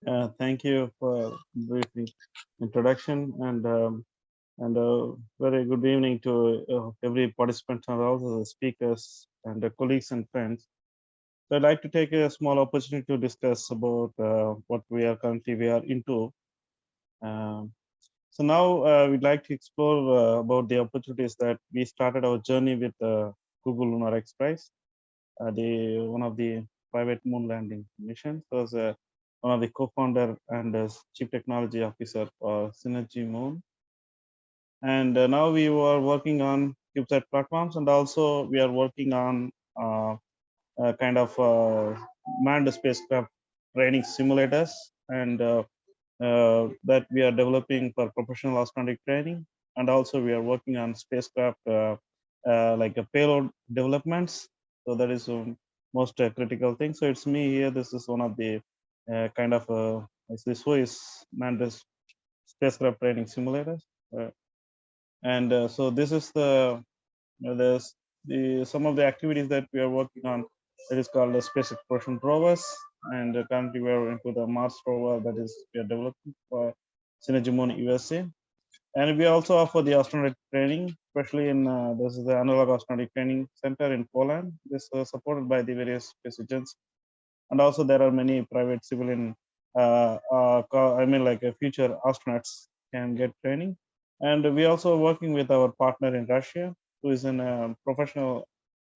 Thank you for brief introduction and very good evening to every participant and also the speakers and the colleagues and friends. So I'd like to take a small opportunity to discuss about what we are into. Um, so now we'd like to explore about the opportunities that we started our journey with Google Lunar Express, the one of the private moon landing missions. Was one of the co-founder and chief technology officer for Synergy Moon. And now we were working on CubeSat platforms, and also we are working on kind of manned spacecraft training simulators, and that we are developing for professional astronaut training. And also we are working on spacecraft like a payload developments. So that is most critical thing. So it's me here. This is one of the kind of it's this is manned spacecraft training simulators. Uh, and so this is the some of the activities that we are working on. That is called the space exploration rovers, and currently we are into the Mars rover that is we are developing for Synergy Moon USA. And we also offer the astronaut training, especially in this is the analog astronaut training center in Poland. This is supported by the various space agencies, and also there are many private civilian, I mean, like future astronauts can get training. And we also working with our partner in Russia, who is in a professional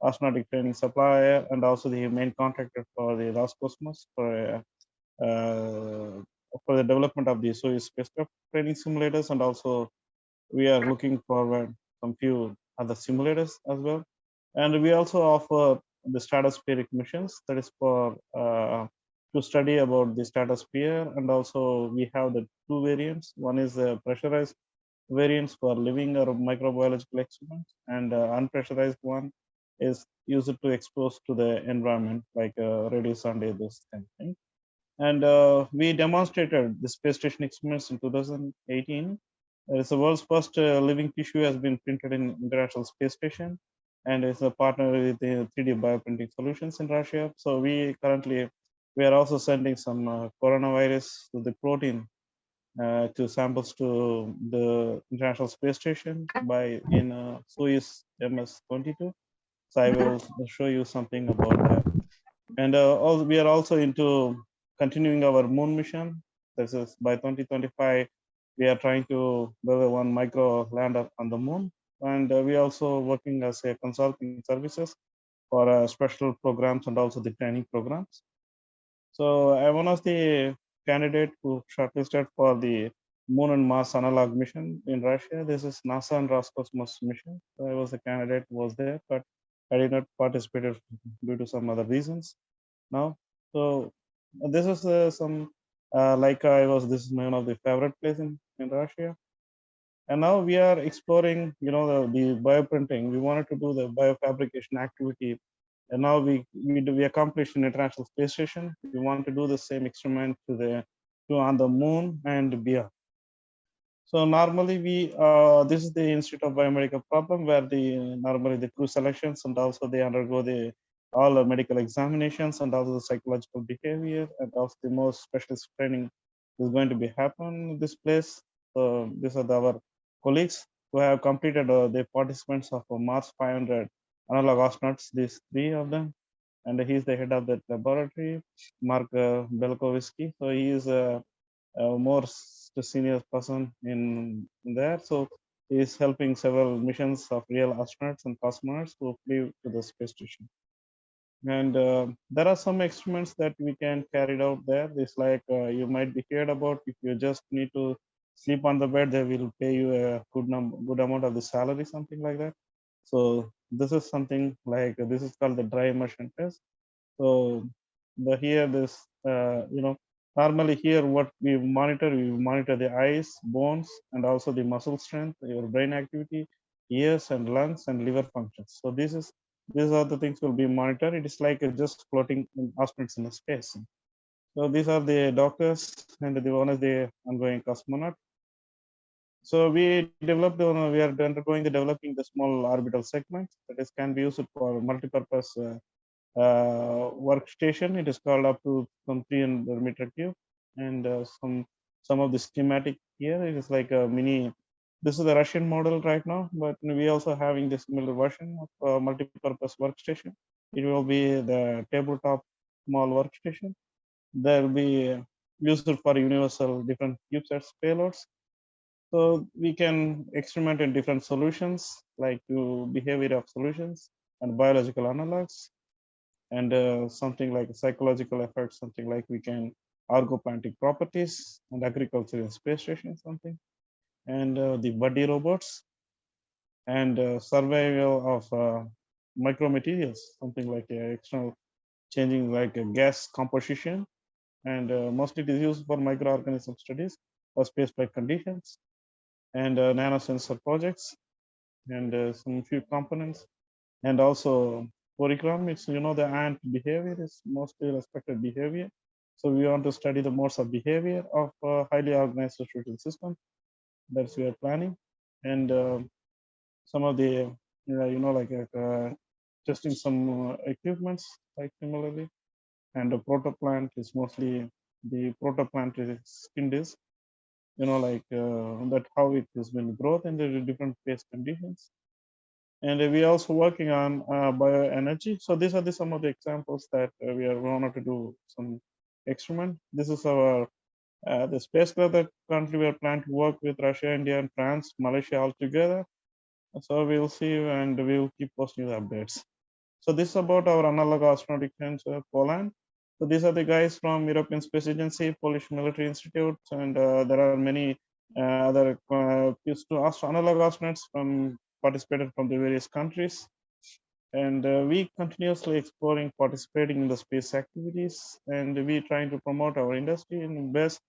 astronautic training supplier and also the main contractor for the Roscosmos uh, for the development of the Soyuz spacecraft training simulators. And also we are looking forward some few other simulators as well. And we also offer the stratospheric missions, that is for to study about the stratosphere. And also we have the two variants. One is the pressurized variants for living or microbiological experiments, and unpressurized one is used to expose to the environment like radio sunday, this kind of thing. And we demonstrated the space station experiments in 2018. It's the world's first living tissue has been printed in International Space Station, and it's a partner with the 3D bioprinting solutions in Russia. So we are also sending some coronavirus to the protein to samples to the International Space Station by in Soyuz MS-22. So I will show you something about that. And also, we are also into continuing our moon mission. This is by 2025, we are trying to build one micro lander on the moon. And we are also working as a consulting services for special programs and also the training programs. So I'm one of the candidate who shortlisted for the Moon and Mars analog mission in Russia. This is NASA and Roscosmos mission. So I was a candidate who was there, but I did not participate due to some other reasons now. So this is some like I was. This is one of the favorite place in Russia. And now we are exploring, the bioprinting. We wanted to do the biofabrication activity, and now we accomplished in International Space Station. We want to do the same experiment to on the moon and beyond. So normally this is the Institute of Biomedical Problem where the normally the crew selections and also they undergo the all the medical examinations and also the psychological behavior and also the most specialist training is going to be happen in this place. So these are our colleagues who have completed the participants of Mars 500 analog astronauts. These three of them, and he is the head of that laboratory, Mark Belkovsky. So he is more senior person in there. So he is helping several missions of real astronauts and cosmonauts to flew to the space station. And there are some experiments that we can carry out there. It's like you might be heard about if you just need to sleep on the bed, they will pay you a good amount of the salary, something like that. So this is something like this is called the dry immersion test. So the here this normally here what we monitor the eyes, bones, and also the muscle strength, your brain activity, ears and lungs and liver functions. So these are the things will be monitored. It is like just floating in astronauts in space. So these are the doctors and the one is the ongoing cosmonaut. So we are undergoing the developing the small orbital segments that is can be used for multi-purpose workstation. It is called up to some 300 meter cube. and some of the schematic here. It is like a mini. This is the Russian model right now, but we also having this similar version of multi-purpose workstation. It will be the tabletop small workstation. There will be used for universal different CubeSats payloads. So we can experiment in different solutions like to behavior of solutions and biological analogs and something like psychological effects, something like we can orgoplantic properties and agriculture and space station, something, and the buddy robots and survival of micromaterials, something like external changing like a gas composition, and mostly it is used for microorganism studies for spaceflight conditions and nanosensor projects and some few components, and also curriculum. It's the ant behavior is mostly respected behavior. So we want to study the modes of behavior of highly organized social system. That's we are planning, and some of the like testing some equipments like similarly, and the protoplant is mostly the protoplant is skin disk, like that how it has been growth in the different phase conditions. And we are also working on bioenergy. So these are some of the examples that we are wanted to do some experiment. This is our the spacecraft that currently we are planning to work with Russia, India, and France, Malaysia all together. So we'll see and we'll keep posting the updates. So this is about our analog astronaut center, Poland. So these are the guys from European Space Agency, Polish Military Institute, and there are many other analog astronauts from participated from the various countries. And we continuously exploring, participating in the space activities, and we trying to promote our industry in best,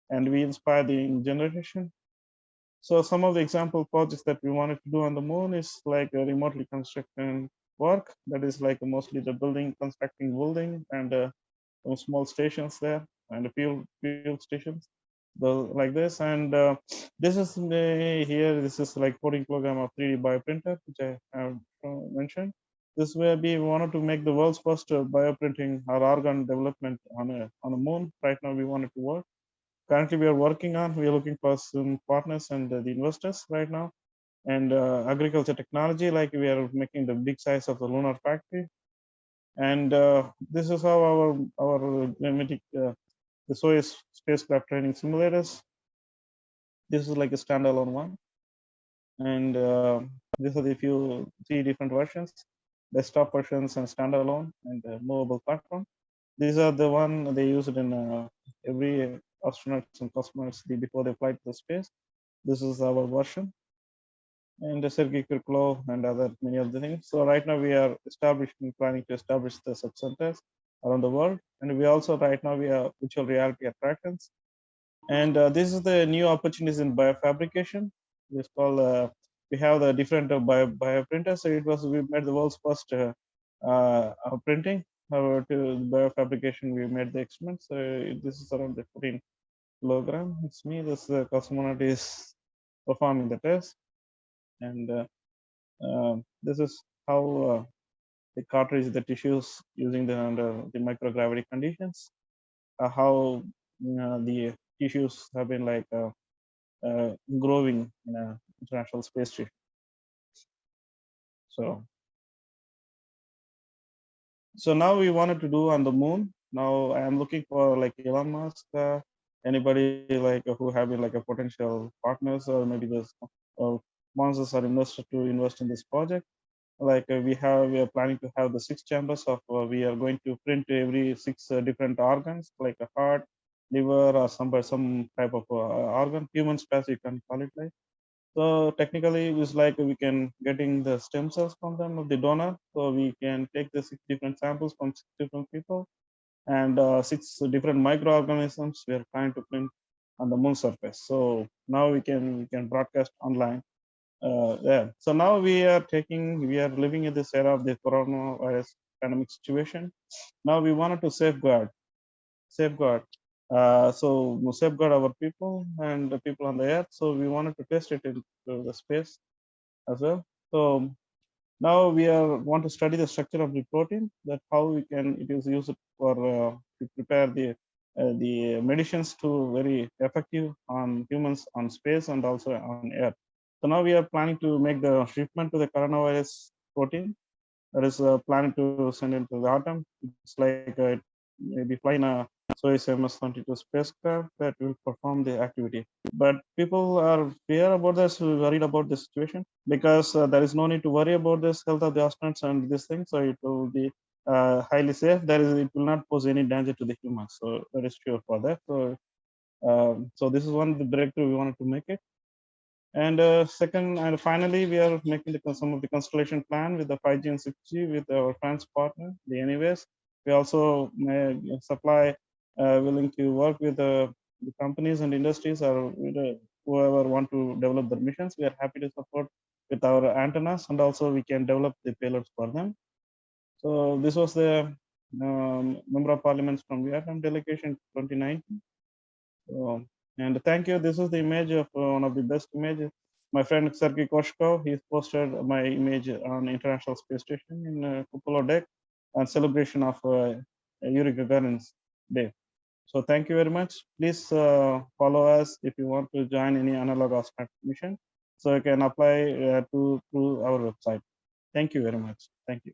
and we inspire the generation. So some of the example projects that we wanted to do on the moon is like a remotely construction work. That is like mostly the building, constructing building, and some small stations there, and a fuel stations, like this. And this is here. This is like coding program of 3D bioprinter, which I have mentioned. This way, we wanted to make the world's first bioprinting or organ development on a moon. Right now, we wanted to work. Currently, we are working on. We are looking for some partners and the investors right now. And agriculture technology, like we are making the big size of the lunar factory. And this is how our limited the Soyuz spacecraft training simulators. This is like a standalone one, and these are the few 3 different versions: desktop versions and standalone and movable platform. These are the one they use it in every astronauts and cosmonauts before they fly to the space. This is our version, and the Sergei Kirklo and other many of the things. So right now we are planning to establish the subcenters around the world, and we also right now we are virtual reality attractions. And this is the new opportunities in biofabrication. It's called we have the different bioprinters. So it was we made the world's first printing to biofabrication. We made the experiments. So this is around the 14 kilogram. It's me. This cosmonaut is performing the test, and this is how they cartridge the tissues using the under the microgravity conditions. How the tissues have been like growing in a international space station. So now we wanted to do on the moon. Now I am looking for like Elon Musk, anybody like who have been like a potential partners, or maybe there's sponsors or investors to invest in this project. Like we are planning to have the 6 chambers of we are going to print every 6 different organs, like a heart, liver, or some type of organ, human space you can call it like. So technically, it's like we can getting the stem cells from them of the donor. So we can take the 6 different samples from 6 different people, and 6 different microorganisms we are trying to print on the moon surface. So now we can broadcast online. Yeah. So now we are living in this era of the coronavirus pandemic situation. Now we wanted to safeguard. So safeguard our people and the people on the earth. So we wanted to test it into the space as well. So now we want to study the structure of the protein, that how we can it is used for to prepare the the medicines to very effective on humans on space and also on Earth. So now we are planning to make the shipment to the coronavirus protein that is planning to send into the autumn. It's like maybe flying a Soyuz MS-22 spacecraft that will perform the activity. But people are fear about this, worried about the situation because there is no need to worry about this health of the astronauts and this thing. So it will be highly safe. It will not pose any danger to the humans. So that is sure for that. So this is one of the breakthrough we wanted to make it. And second, and finally, we are making some of the constellation plan with the 5G and 6G with our France partner, the Anyways. We also supply, willing to work with the companies and industries or with, whoever want to develop their missions. We are happy to support with our antennas, and also we can develop the payloads for them. So this was the member of parliaments from Vietnam delegation 2019. And thank you. This is the image of one of the best images. My friend Sergei Koshkov, he's posted my image on International Space Station in Cupola deck and celebration of Yuri Gagarin's day. So thank you very much. Please follow us if you want to join any analog astronaut mission. So you can apply through our website. Thank you very much. Thank you.